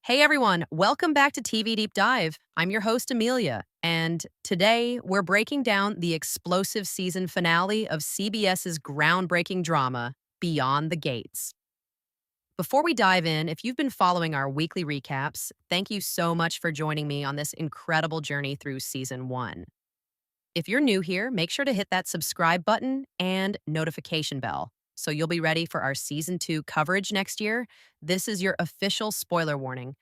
Hey everyone, welcome back to TV Deep Dive. I'm your host, Amelia, and today we're breaking down the explosive season finale of CBS's groundbreaking drama, Beyond the Gates. Before we dive in, if you've been following our weekly recaps, thank you so much for joining me on this incredible journey through season one. If you're new here, make sure to hit that subscribe button and notification bell so you'll be ready for our season two coverage next year. This is your official spoiler warning.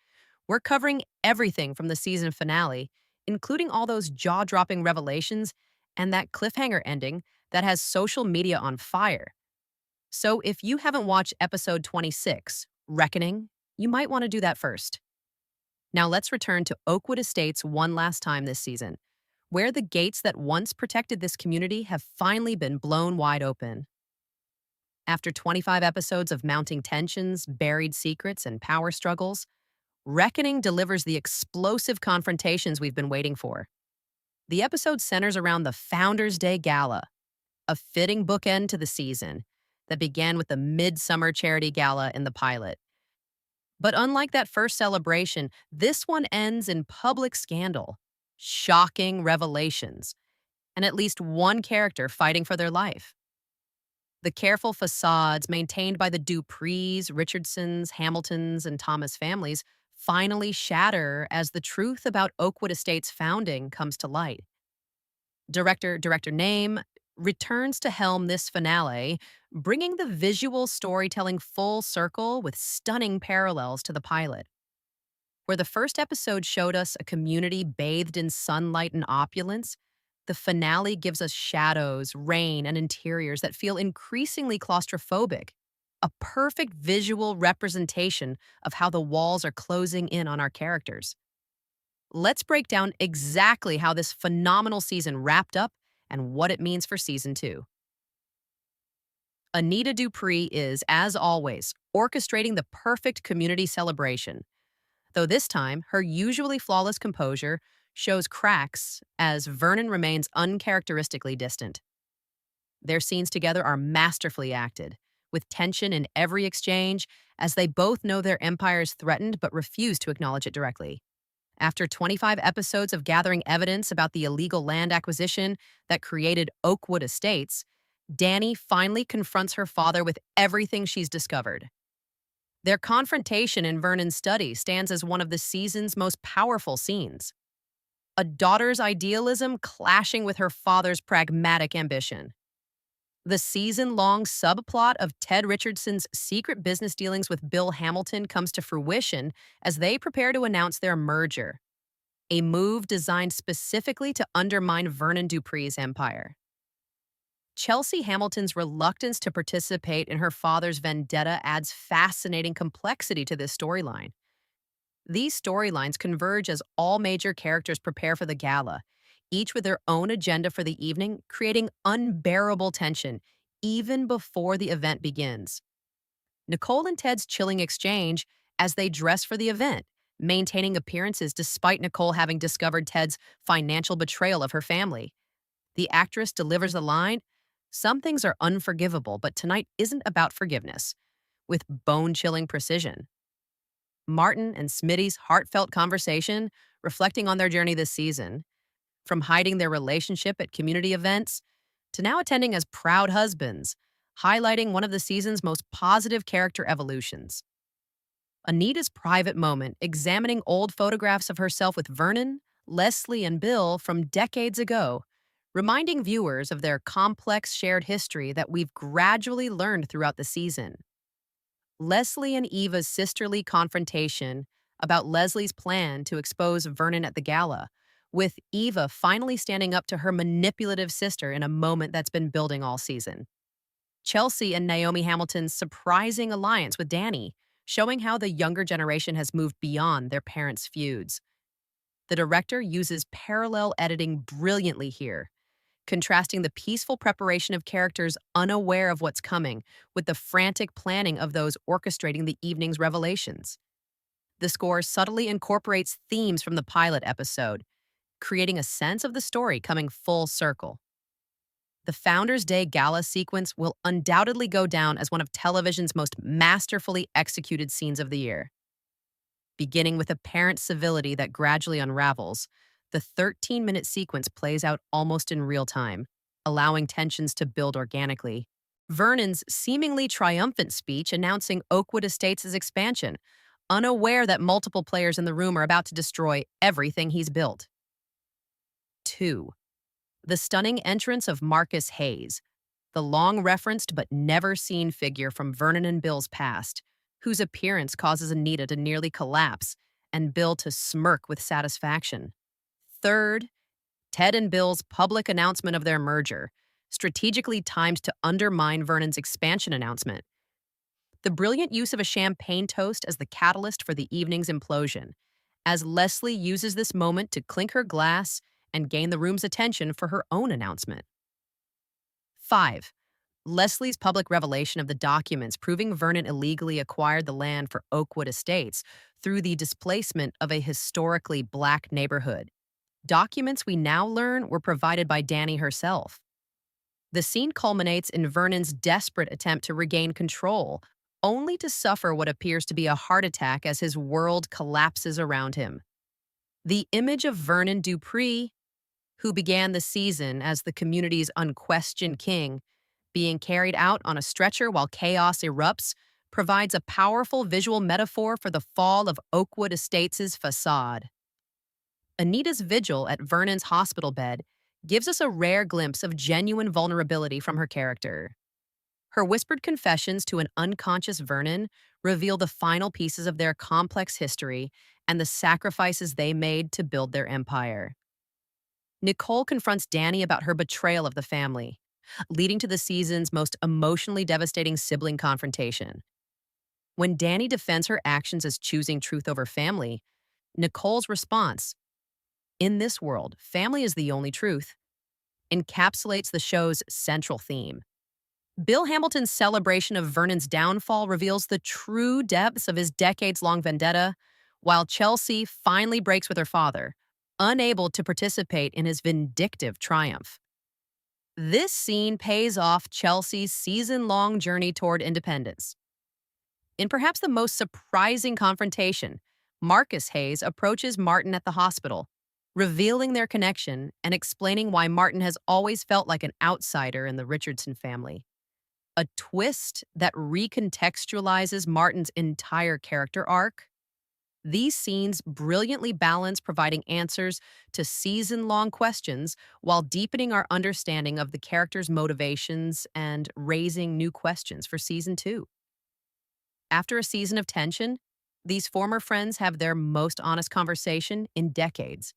We're covering everything from the season finale, including all those jaw dropping revelations and that cliffhanger ending that has social media on fire. So if you haven't watched episode 26, Reckoning, you might want to do that first. Now let's return to Oakwood Estates one last time this season, where the gates that once protected this community have finally been blown wide open. After 25 episodes of mounting tensions, buried secrets, and power struggles, Reckoning delivers the explosive confrontations we've been waiting for. The episode centers around the Founders' Day Gala, a fitting bookend to the season that began with the Midsummer Charity Gala in the pilot. But unlike that first celebration, this one ends in public scandal, shocking revelations, and at least one character fighting for their life. The careful facades maintained by the Duprees, Richardsons, Hamiltons, and Thomas families finally shatter as the truth about Oakwood Estate's founding comes to light. Director Name returns to helm this finale, bringing the visual storytelling full circle with stunning parallels to the pilot. Where the first episode showed us a community bathed in sunlight and opulence, the finale gives us shadows, rain, and interiors that feel increasingly claustrophobic, a perfect visual representation of how the walls are closing in on our characters. Let's break down exactly how this phenomenal season wrapped up and what it means for season two. Anita Dupree is, as always, orchestrating the perfect community celebration, though this time her usually flawless composure shows cracks as Vernon remains uncharacteristically distant. Their scenes together are masterfully acted, with tension in every exchange as they both know their empire is threatened but refuse to acknowledge it directly. After 25 episodes of gathering evidence about the illegal land acquisition that created Oakwood Estates, Danny finally confronts her father with everything she's discovered. Their confrontation in Vernon's study stands as one of the season's most powerful scenes. A daughter's idealism clashing with her father's pragmatic ambition. The season-long subplot of Ted Richardson's secret business dealings with Bill Hamilton comes to fruition as they prepare to announce their merger, a move designed specifically to undermine Vernon Dupree's empire. Chelsea Hamilton's reluctance to participate in her father's vendetta adds fascinating complexity to this storyline. These storylines converge as all major characters prepare for the gala, each with their own agenda for the evening, creating unbearable tension even before the event begins. Nicole and Ted's chilling exchange as they dress for the event, maintaining appearances despite Nicole having discovered Ted's financial betrayal of her family. The actress delivers a line, "Some things are unforgivable, but tonight isn't about forgiveness," with bone-chilling precision. Martin and Smitty's heartfelt conversation, reflecting on their journey this season, from hiding their relationship at community events to now attending as proud husbands, highlighting one of the season's most positive character evolutions. Anita's private moment, examining old photographs of herself with Vernon, Leslie, and Bill from decades ago, reminding viewers of their complex shared history that we've gradually learned throughout the season. Leslie and Eva's sisterly confrontation about Leslie's plan to expose Vernon at the gala, with Eva finally standing up to her manipulative sister in a moment that's been building all season. Chelsea and Naomi Hamilton's surprising alliance with Danny, showing how the younger generation has moved beyond their parents' feuds. The director uses parallel editing brilliantly here, contrasting the peaceful preparation of characters unaware of what's coming with the frantic planning of those orchestrating the evening's revelations. The score subtly incorporates themes from the pilot episode, creating a sense of the story coming full circle. The Founders' Day Gala sequence will undoubtedly go down as one of television's most masterfully executed scenes of the year. Beginning with apparent civility that gradually unravels, the 13-minute sequence plays out almost in real time, allowing tensions to build organically. Vernon's seemingly triumphant speech announcing Oakwood Estates' expansion, unaware that multiple players in the room are about to destroy everything he's built. 2. The stunning entrance of Marcus Hayes, the long-referenced but never-seen figure from Vernon and Bill's past, whose appearance causes Anita to nearly collapse and Bill to smirk with satisfaction. 3rd, Ted and Bill's public announcement of their merger, strategically timed to undermine Vernon's expansion announcement. The brilliant use of a champagne toast as the catalyst for the evening's implosion, as Leslie uses this moment to clink her glass and gain the room's attention for her own announcement. 5. Leslie's public revelation of the documents proving Vernon illegally acquired the land for Oakwood Estates through the displacement of a historically black neighborhood. Documents we now learn were provided by Dani herself. The scene culminates in Vernon's desperate attempt to regain control, only to suffer what appears to be a heart attack as his world collapses around him. The image of Vernon Dupree, who began the season as the community's unquestioned king, being carried out on a stretcher while chaos erupts, provides a powerful visual metaphor for the fall of Oakwood Estates' facade. Anita's vigil at Vernon's hospital bed gives us a rare glimpse of genuine vulnerability from her character. Her whispered confessions to an unconscious Vernon reveal the final pieces of their complex history and the sacrifices they made to build their empire. Nicole confronts Dani about her betrayal of the family, leading to the season's most emotionally devastating sibling confrontation. When Dani defends her actions as choosing truth over family, Nicole's response, "In this world, family is the only truth," encapsulates the show's central theme. Bill Hamilton's celebration of Vernon's downfall reveals the true depths of his decades-long vendetta, while Chelsea finally breaks with her father, unable to participate in his vindictive triumph. This scene pays off Chelsea's season-long journey toward independence. In perhaps the most surprising confrontation, Marcus Hayes approaches Martin at the hospital, revealing their connection and explaining why Martin has always felt like an outsider in the Richardson family. A twist that recontextualizes Martin's entire character arc. These scenes brilliantly balance providing answers to season-long questions while deepening our understanding of the characters' motivations and raising new questions for season 2. After a season of tension, these former friends have their most honest conversation in decades.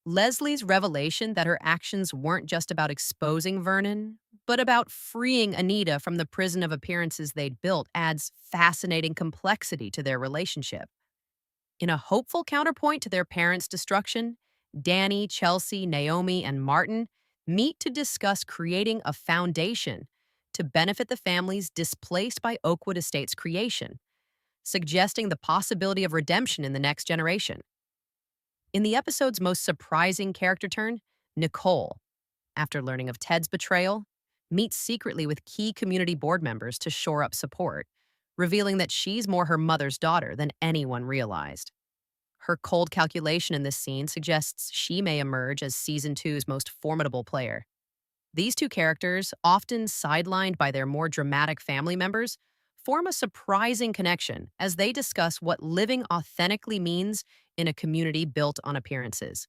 Leslie's revelation that her actions weren't just about exposing Vernon, but about freeing Anita from the prison of appearances they'd built adds fascinating complexity to their relationship. In a hopeful counterpoint to their parents' destruction, Dani, Chelsea, Naomi, and Martin meet to discuss creating a foundation to benefit the families displaced by Oakwood Estates' creation, suggesting the possibility of redemption in the next generation. In the episode's most surprising character turn, Nicole, after learning of Ted's betrayal, meets secretly with key community board members to shore up support, revealing that she's more her mother's daughter than anyone realized. Her cold calculation in this scene suggests she may emerge as Season 2's most formidable player. These two characters, often sidelined by their more dramatic family members, form a surprising connection as they discuss what living authentically means in a community built on appearances.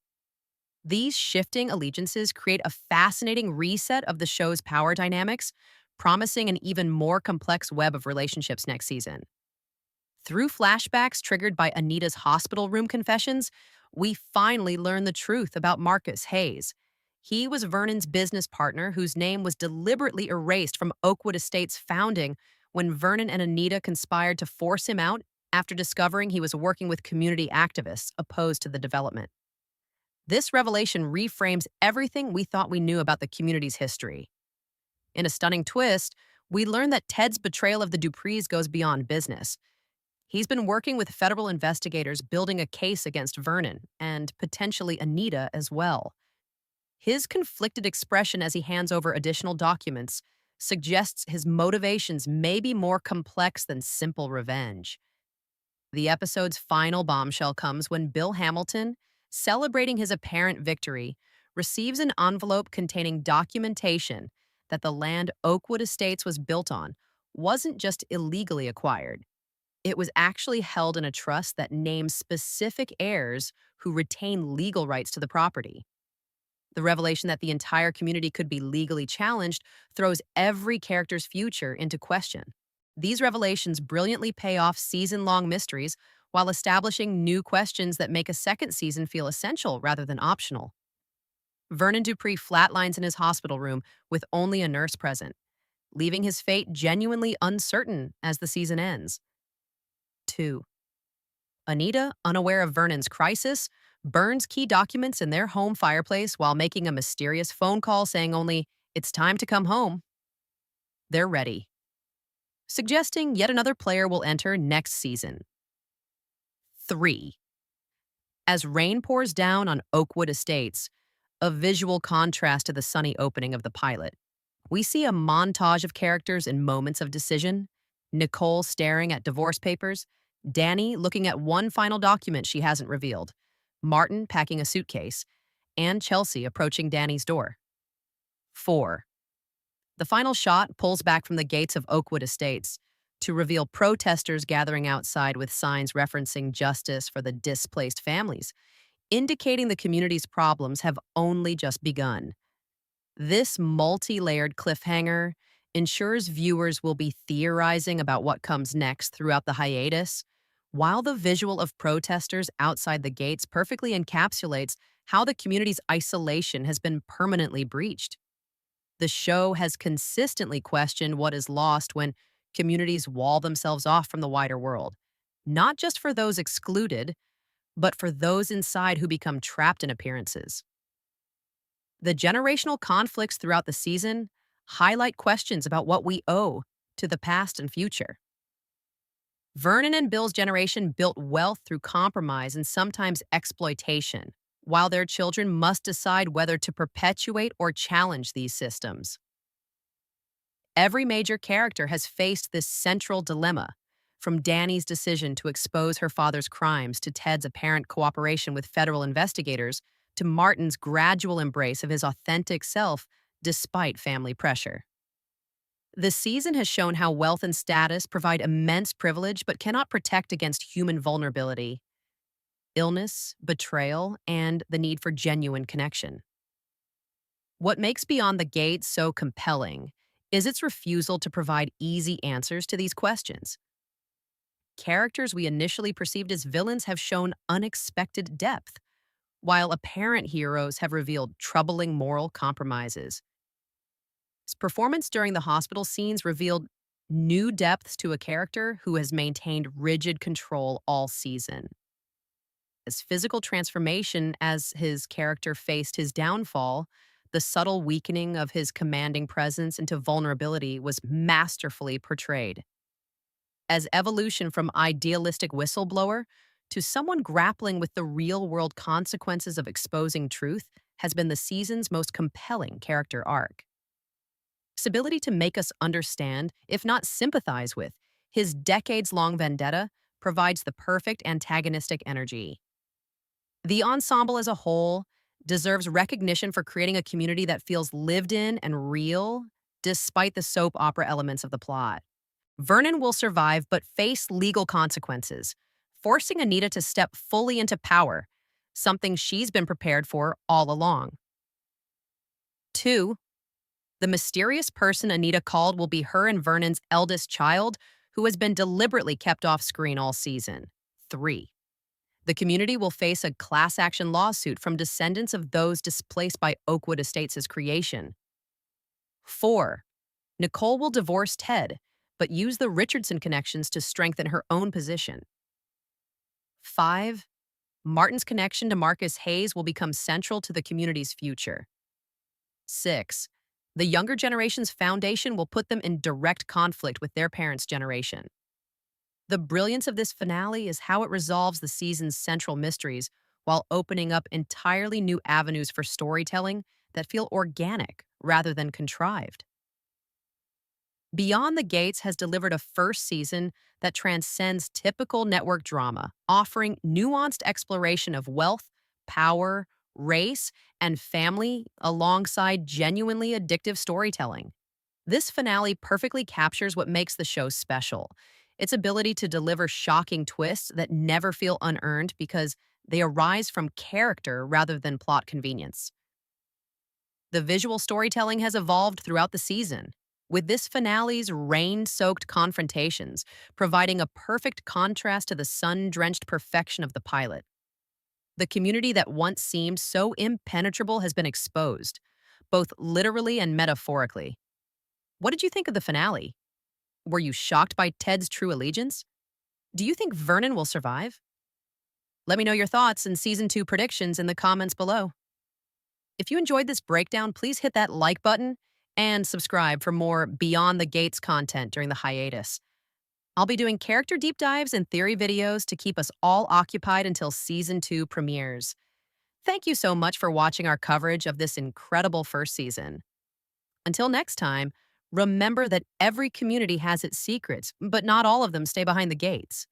These shifting allegiances create a fascinating reset of the show's power dynamics, promising an even more complex web of relationships next season. Through flashbacks triggered by Anita's hospital room confessions, we finally learn the truth about Marcus Hayes. He was Vernon's business partner whose name was deliberately erased from Oakwood Estates' founding when Vernon and Anita conspired to force him out after discovering he was working with community activists opposed to the development. This revelation reframes everything we thought we knew about the community's history. In a stunning twist, we learn that Ted's betrayal of the Duprees goes beyond business. He's been working with federal investigators building a case against Vernon and potentially Anita as well. His conflicted expression as he hands over additional documents suggests his motivations may be more complex than simple revenge. The episode's final bombshell comes when Bill Hamilton, celebrating his apparent victory, receives an envelope containing documentation that the land Oakwood Estates was built on wasn't just illegally acquired. It was actually held in a trust that names specific heirs who retain legal rights to the property. The revelation that the entire community could be legally challenged throws every character's future into question. These revelations brilliantly pay off season long mysteries while establishing new questions that make a second season feel essential rather than optional. Vernon Dupree flatlines in his hospital room with only a nurse present, leaving his fate genuinely uncertain as the season ends. 2. Anita, unaware of Vernon's crisis, burns key documents in their home fireplace while making a mysterious phone call saying only, "It's time to come home." They're ready, suggesting yet another player will enter next season. 3. As rain pours down on Oakwood Estates, a visual contrast to the sunny opening of the pilot, we see a montage of characters in moments of decision: Nicole staring at divorce papers, Danny looking at one final document she hasn't revealed, Martin packing a suitcase, and Chelsea approaching Danny's door. 4. The final shot pulls back from the gates of Oakwood Estates to reveal protesters gathering outside with signs referencing justice for the displaced families, indicating the community's problems have only just begun. This multi-layered cliffhanger ensures viewers will be theorizing about what comes next throughout the hiatus, while the visual of protesters outside the gates perfectly encapsulates how the community's isolation has been permanently breached. The show has consistently questioned what is lost when communities wall themselves off from the wider world, not just for those excluded, but for those inside who become trapped in appearances. The generational conflicts throughout the season highlight questions about what we owe to the past and future. Vernon and Bill's generation built wealth through compromise and sometimes exploitation, while their children must decide whether to perpetuate or challenge these systems. Every major character has faced this central dilemma, from Danny's decision to expose her father's crimes to Ted's apparent cooperation with federal investigators to Martin's gradual embrace of his authentic self despite family pressure. The season has shown how wealth and status provide immense privilege but cannot protect against human vulnerability, illness, betrayal, and the need for genuine connection. What makes Beyond the Gate so compelling is its refusal to provide easy answers to these questions. Characters we initially perceived as villains have shown unexpected depth, while apparent heroes have revealed troubling moral compromises. His performance during the hospital scenes revealed new depths to a character who has maintained rigid control all season. His physical transformation as his character faced his downfall, the subtle weakening of his commanding presence into vulnerability was masterfully portrayed. As evolution from idealistic whistleblower to someone grappling with the real-world consequences of exposing truth has been the season's most compelling character arc. His ability to make us understand, if not sympathize with, his decades-long vendetta provides the perfect antagonistic energy. The ensemble as a whole deserves recognition for creating a community that feels lived in and real, despite the soap opera elements of the plot. Vernon will survive but face legal consequences, forcing Anita to step fully into power, something she's been prepared for all along. 2. The mysterious person Anita called will be her and Vernon's eldest child, who has been deliberately kept off screen all season. 3. The community will face a class action lawsuit from descendants of those displaced by Oakwood Estates' creation. 4. Nicole will divorce Ted, but use the Richardson connections to strengthen her own position. 5. Martin's connection to Marcus Hayes will become central to the community's future. 6. The younger generation's foundation will put them in direct conflict with their parents' generation. The brilliance of this finale is how it resolves the season's central mysteries while opening up entirely new avenues for storytelling that feel organic rather than contrived. Beyond the Gates has delivered a first season that transcends typical network drama, offering nuanced exploration of wealth, power, race, and family alongside genuinely addictive storytelling. This finale perfectly captures what makes the show special: its ability to deliver shocking twists that never feel unearned because they arise from character rather than plot convenience. The visual storytelling has evolved throughout the season, with this finale's rain soaked confrontations providing a perfect contrast to the sun drenched perfection of the pilot. The community that once seemed so impenetrable has been exposed, both literally and metaphorically. What did you think of the finale? Were you shocked by Ted's true allegiance? Do you think Vernon will survive? Let me know your thoughts and season 2 predictions in the comments below. If you enjoyed this breakdown, please hit that like button and subscribe for more Beyond the Gates content during the hiatus. I'll be doing character deep dives and theory videos to keep us all occupied until season 2 premieres. Thank you so much for watching our coverage of this incredible first season. Until next time, remember that every community has its secrets, but not all of them stay behind the gates.